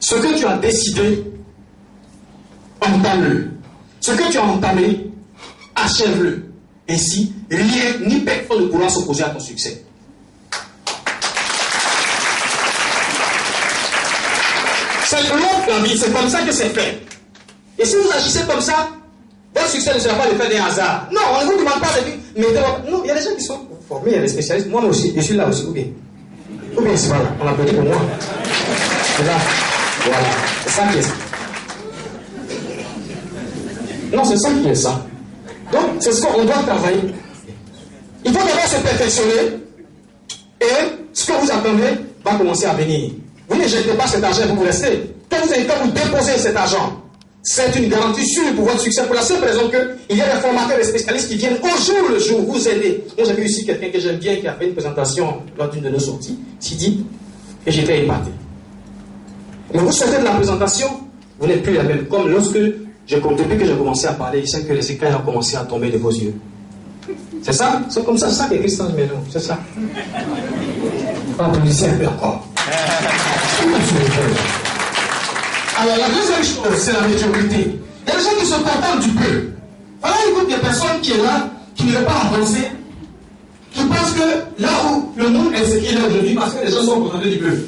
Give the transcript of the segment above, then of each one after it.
Ce que tu as décidé, entame-le. Ce que tu as entamé, achève-le. Ainsi, rien ni personne ne pourra s'opposer à ton succès. C'est l'autre la vie, c'est comme ça que c'est fait. Et si vous agissez comme ça, votre succès ne sera pas le fait d'un hasard. Non, on ne vous demande pas de vivre. Mais non, il y a des gens qui sont formés, il y a des spécialistes. Moi aussi, je suis là aussi, ou bien c'est pas là, on applaudit pour moi. C'est là, voilà, c'est ça qui est ça. Non, c'est ça qui est ça. Donc, c'est ce qu'on doit travailler. Il faut d'abord se perfectionner et ce que vous attendez va commencer à venir. Vous ne jetez pas cet argent pour vous rester. Quand vous déposez cet argent, c'est une garantie sûre pour votre succès, pour la simple raison qu'il y a des formateurs et des spécialistes qui viennent au jour le jour vous aider. Moi, j'ai vu ici quelqu'un que j'aime bien qui a fait une présentation lors d'une de nos sorties, Sidi, et j'étais épaté. Mais vous sortez de la présentation, vous n'êtes plus la même. Comme lorsque, depuis que j'ai commencé à parler, je sais que les écailles ont commencé à tomber de vos yeux. C'est ça? C'est comme ça, c'est ça que Christian dit, non? C'est ça. Applaudissez un peu encore. Alors la deuxième chose, c'est la médiocrité. Il y a des gens qui se contentent du peu. Voilà une groupe de personnes qui est là, qui ne veut pas avancer, qui pensent que là où le monde est ce qu'il est aujourd'hui, parce que les gens sont contentés du peu.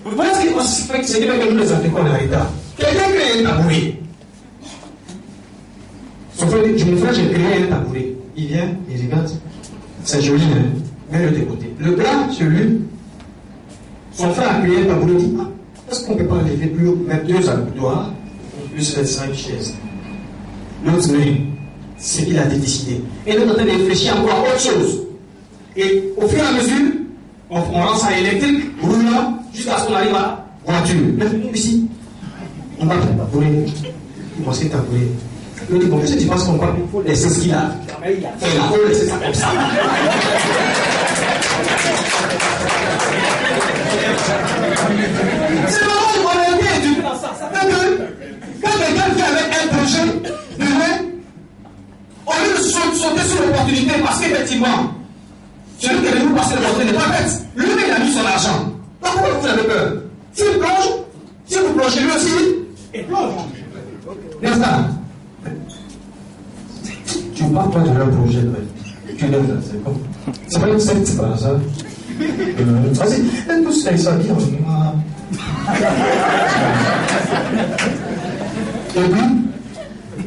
Vous voyez ce qui fait que nous les Africains on est là. Quelqu'un crée un tabouret. Mon frère, j'ai créé un tabouret. Il vient, il regarde. C'est joli, hein? Mais de côté. Le gars, celui, son frère a créé un tabouret, il dit, est-ce qu'on ne peut pas lever plus haut, mettre 2 accoudoirs, plus faire 5 chaises? L'autre, c'est qu'il a décidé. Et nous, on est en train de réfléchir encore à autre chose. Et au fur et à mesure, on rend ça électrique, roulant, jusqu'à ce qu'on arrive à la voiture. Maintenant, ici, on va faire tabouret. Il pense qu'il tabouret. Il dit, bon, qu'est-ce que tu penses qu'on va laisser ce qu'il a? Il faut laisser ça comme ça. C'est vraiment une moralité éduquée dans ça. Ça fait que quand quelqu'un vient avec un projet, au lieu de sauter sur l'opportunité, parce qu'effectivement, celui qui est venu passer l'opportunité n'est pas bête. Lui-même, il a mis son argent. Donc pourquoi vous avez peur? S'il plonge, si vous plongez lui aussi, il plonge. N'est-ce pas? Tu parles toi de leur projet, tu lèves là, c'est bon. C'est pas une secte, c'est pas ça. Vas-y, tous les salis en général. Et puis,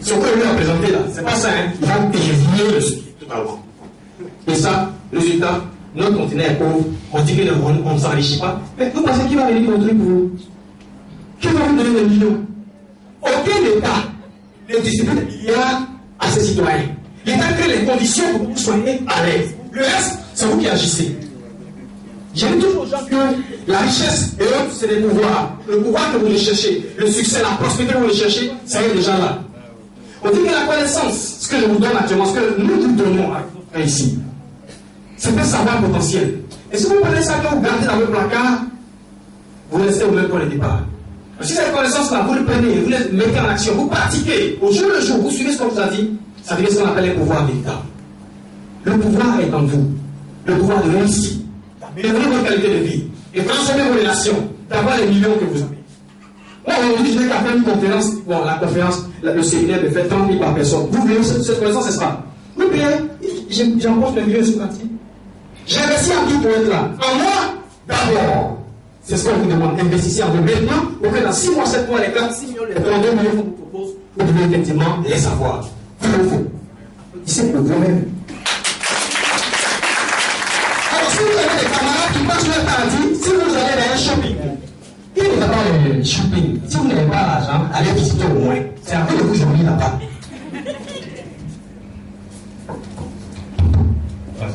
ce que lui a présenté là, c'est pas ça, hein. Il va dévier le sujet totalement. Et ça, résultat, notre continent est pauvre, on dit qu'on ne s'enrichit pas. Mais vous pensez qui va venir construire pour vous? Qui va vous donner des millions? Aucun État ne distribue des milliards à ses citoyens. L'État crée les conditions pour que vous soyez à l'aise. Le reste, c'est vous qui agissez. J'ai dit toujours aux gens que la richesse et l'autre, c'est les pouvoirs. Le pouvoir que vous recherchez, le succès, la prospérité que vous recherchez, c'est déjà là. On dit que la connaissance, ce que je vous donne actuellement, ce que nous vous donnons ici, c'est un savoir potentiel. Et si vous prenez ça que vous gardez dans votre placard, vous restez au même point de départ. Si cette connaissance-là, vous le prenez, vous le mettez en action, vous pratiquez, au jour le jour, vous suivez ce qu'on vous a dit, ça devient ce qu'on appelle un pouvoir véritable. Le pouvoir est en vous. Le pouvoir de réussir, d'améliorer votre qualité de vie, de transformer vos relations, d'avoir les millions que vous avez. Moi, aujourd'hui, je n'ai qu'à faire une conférence. Bon, la conférence, le séminaire me fait 30 000 par personne. Vous voulez cette connaissance, c'est ça? Oui, bien, j'empoche le milieu ce parti. J'ai investi en tout pour être là. En moi, d'abord. C'est ce qu'on vous demande. Investissez en vous maintenant pour que dans 6 mois, 7 mois, les 46 millions, les 32 millions qu'on vous propose, vous devez effectivement les avoir. Ici, pour vous-même. Alors, si vous avez des camarades qui passent leur temps à dire, si vous allez dans un shopping, il ne va pas le shopping. Si vous n'avez pas l'argent, allez visiter au moins. C'est un peu de vous journée là-bas.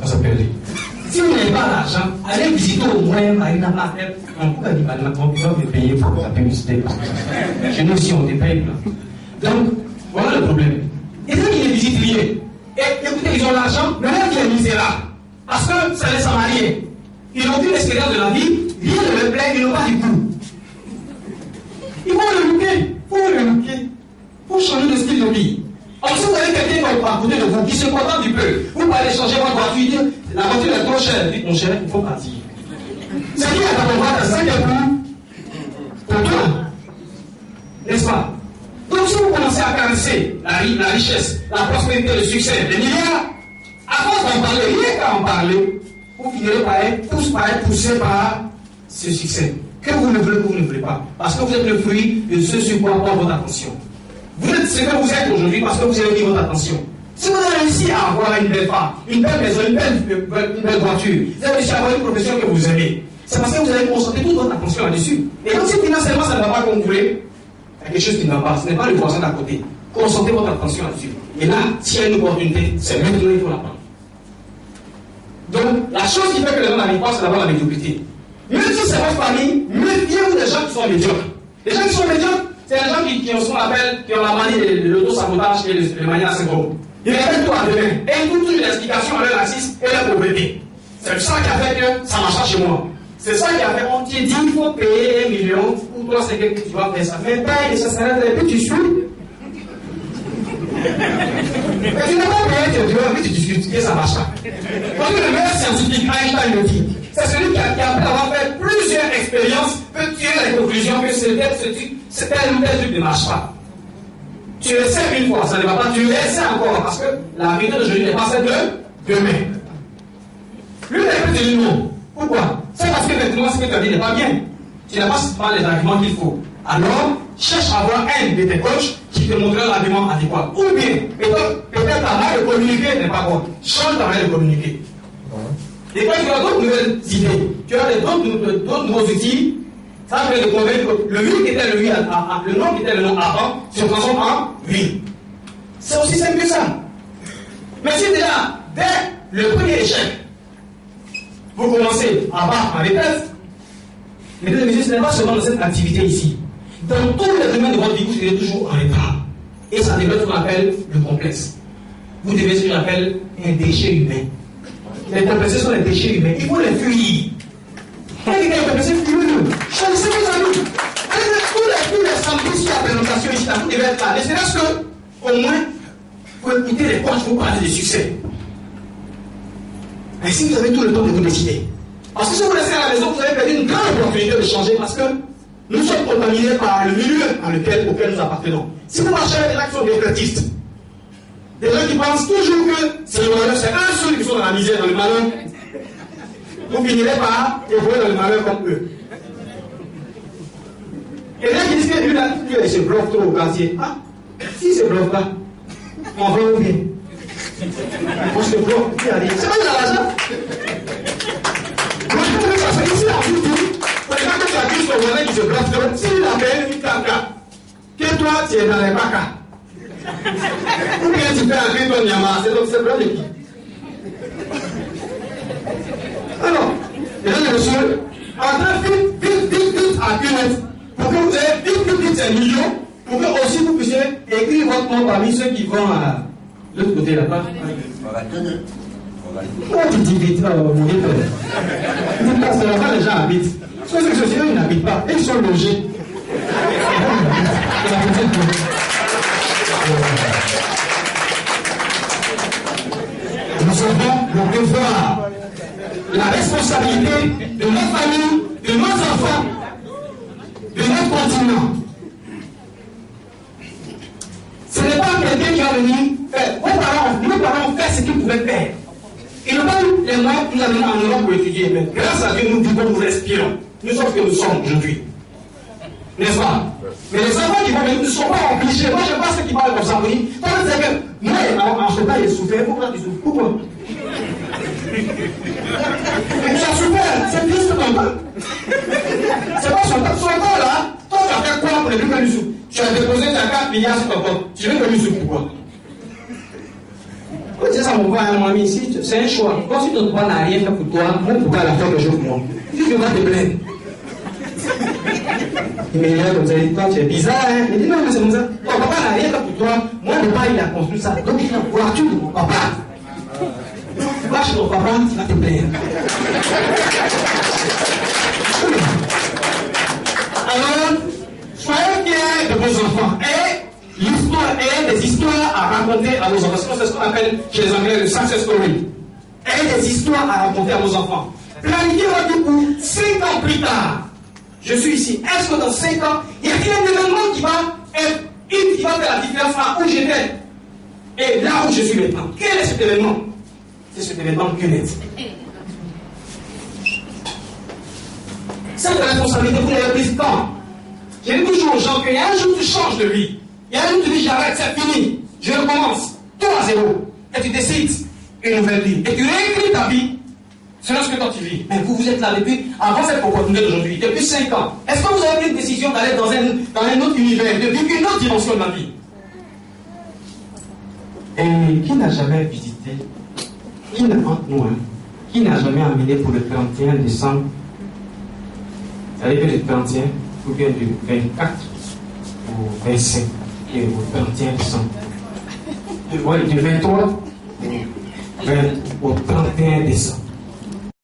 Ça s'appelle. Si vous n'avez pas l'argent, allez visiter au moins Marina Martel. Pourquoi il va me payer pour la publicité? Chez nous aussi, on dépaye. Donc, voilà le problème. Et ceux qui ne visitent rien, et écoutez, ils ont l'argent, mais même qui est misérable. Parce que ça les Samariens. Ils ont vu l'expérience de la vie, rien ne leur plaît, ils n'ont pas du goût. Ils vont le looker. Il faut le looker. Il faut changer de style de vie. Alors, si vous avez quelqu'un qui est à côté de vous, qui se contente du peu, vous pouvez aller changer votre voiture, la voiture est trop chère. Dites, mon cher, il faut partir. C'est qui a ta droite à 5 euros pour toi. N'est-ce pas? Donc si vous commencez à caresser la richesse, la prospérité, le succès, les milliards, à force d'en parler, rien qu'à en parler, vous finirez par être poussé par ce succès. Que vous ne voulez, que vous ne voulez pas. Parce que vous êtes le fruit de ce sur quoi porte votre attention. Vous êtes ce que vous êtes aujourd'hui parce que vous avez mis votre attention. Si vous avez réussi à avoir une belle femme, une belle maison, une belle voiture, vous avez réussi à avoir une profession que vous aimez, c'est parce que vous avez concentré toute votre attention là-dessus. Et donc si financièrement ça ne va pas comme vous voulez, il y a quelque chose qui ne va pas. Ce n'est pas le voisin d'à côté. Concentrez votre attention là-dessus. Et là, s'il y a une opportunité, c'est maintenant qu'il faut la prendre. Donc, la chose qui fait que les gens n'arrivent pas, c'est d'avoir la médiocrité. Même si c'est votre famille, méfiez-vous des gens qui sont médiocres. Les gens qui sont médiocres, c'est les gens qui ont ce qu'on appelle, qui ont la manie de l'auto-sabotage et le mania syndrome. Ils répètent tout à demain. Et ils trouvent une explication à leur racisme et leur pauvreté. C'est ça qui a fait que ça marche pas chez moi. C'est ça qui a fait, on te dit qu'il faut payer 1 million, ou toi c'est que tu vas faire ça. Mais paye, et ça s'arrête, et puis tu suis. Mais tu n'as pas payé tes droits, mais tu discutes, et ça marche pas. Parce que le meilleur scientifique, Einstein le dit, c'est celui qui, après avoir fait plusieurs expériences, peut tirer la conclusion que c'est tel ou tel truc ne marche pas. Tu essaies une fois, ça ne va pas, tu essaies encore, parce que la vérité d'aujourd'hui n'est pas celle de demain. Lui, il peut te dire non. Pourquoi? C'est parce que maintenant, ce que tu as dit n'est pas bien. Tu n'as pas les arguments qu'il faut. Alors, cherche à avoir un de tes coachs qui te montrera l'argument adéquat. Ou bien, peut-être ta manière de communiquer n'est pas bonne. Change ta manière de communiquer. Et quand tu as d'autres nouvelles idées, tu as d'autres nouveaux outils, ça va te convaincre que le oui qui était le oui, le non qui était le non avant, se transforme en oui. C'est aussi simple que ça. Mais si déjà, dès le premier échec, vous commencez à battre en vitesse, mesdames et messieurs, ce n'est pas seulement dans cette activité ici. Dans tous les domaines de votre vie, vous serez toujours en retard. Et ça devient ce qu'on appelle le complexe. Vous devez ce que j'appelle un déchet humain. Les complexés sont les déchets humains. Il faut les fuir. Quelqu'un est complexé, fuis-le. Choisissez vos amis. Tous les samedis sur la présentation ici, vous devez être là. Ne serait-ce que, au moins, pour écouter les coachs, vous parler de succès. Mais si vous avez tout le temps de vous décider, parce que si vous restez à la maison, vous avez perdu une grande opportunité de changer parce que nous sommes contaminés par le milieu auquel nous appartenons. Si vous marchez avec des gens qui sont défaitistes, des gens qui pensent toujours que c'est le malheur, c'est un seul qui sont dans la misère, dans le malheur, vous finirez par évoluer dans le malheur comme eux. Et les gens qui disent que lui, il se bluffe trop au quartier. Ah, si c'est bluffe là, on va où bien? On se bluffe, qui arrive? C'est pas de l'argent. Moi, je peux parce que ici, en tout, par exemple, tu accuses ton voisin qui se bluffe trop, s'il appelle une caca, que toi, tu es dans les bacas. Ou bien tu fais un ton nyama, c'est vrai de qui? Alors, mesdames et messieurs, entrez vite à Cunette, pour que vous ayez vite ces millions, pour que aussi vous puissiez écrire votre nom parmi ceux qui vont à l'autre côté là-bas. Pourquoi tu dis vite, mon Dieu? C'est là-bas les gens habitent. Parce que ceux ils n'habitent pas, ils sont logés. Nous avons le devoir, la responsabilité de notre famille, de nos enfants, de notre continent. Ce n'est pas quelqu'un qui va venir faire. Nos parents ont fait ce qu'ils pouvaient faire. Ils n'ont pas eu les moyens de nous amener en Europe pour étudier. Mais grâce à Dieu, nous vivons, nous respirons. Nous sommes ce que nous sommes aujourd'hui. N'est-ce pas? Mais les enfants qui vont venir ne sont pas obligés. Moi, je ne sais pas ceux qui parlent comme ça. Vous dites, toi, tu sais que moi, en ce temps, il souffert. Pourquoi tu souffres? Pourquoi? Mais tu as souffert. C'est plus que ton temps. C'est pas son temps. Son temps, là, toi, tu as fait quoi pour ne plus que lui souffre? Tu as déposé ta 4 milliards sur ton compte. Tu veux que lui souffre pourquoi? Quand tu dis ça, mon père, mon ami, ici, c'est un choix. Quand si ton papa n'a rien fait pour toi, mon papa l'a fait quelque chose pour moi. Si tu vas te plaindre. Il me regarde comme ça, il dit, toi, tu es bizarre, hein? Il dit, non, mais c'est comme ça. Ton papa n'a rien fait pour toi. Mon papa, il a construit ça. Donc, il a la voiture de mon papa. Tu vas chez ton papa, tu vas te plaindre. Alors, soyez fiers de vos enfants. Et l'histoire est des histoires à raconter à nos enfants. C'est ce qu'on appelle chez les Anglais le success story. Et des histoires à raconter à nos enfants. Planifiez votre vie pour 5 ans plus tard. je suis ici. Est-ce que dans 5 ans, il y a un événement qui va faire la différence là où j'étais et là où je suis maintenant? Quel est cet événement? C'est cet événement de Kenneth. Cette responsabilité, vous l'avez prise quand? J'ai dit toujours aux gens qu'il y a un jour où tu changes de vie. Il y a un jour où tu dis j'arrête, c'est fini. Je recommence. Tout à zéro. Et tu décides une nouvelle vie. Et tu réécris ta vie selon ce que toi tu vis. Mais vous êtes là depuis, avant cette opportunité d'aujourd'hui, depuis 5 ans. Est-ce que vous avez pris une décision d'aller dans un autre univers, de vivre une autre dimension de la vie? Et qui n'a jamais visité, qui n'a entre nous, hein, qui n'a jamais amené pour le 31 décembre, c'est-à-dire que le 31, ou bien du 24 au 25 et au 31 décembre. Du 23 au 31 décembre.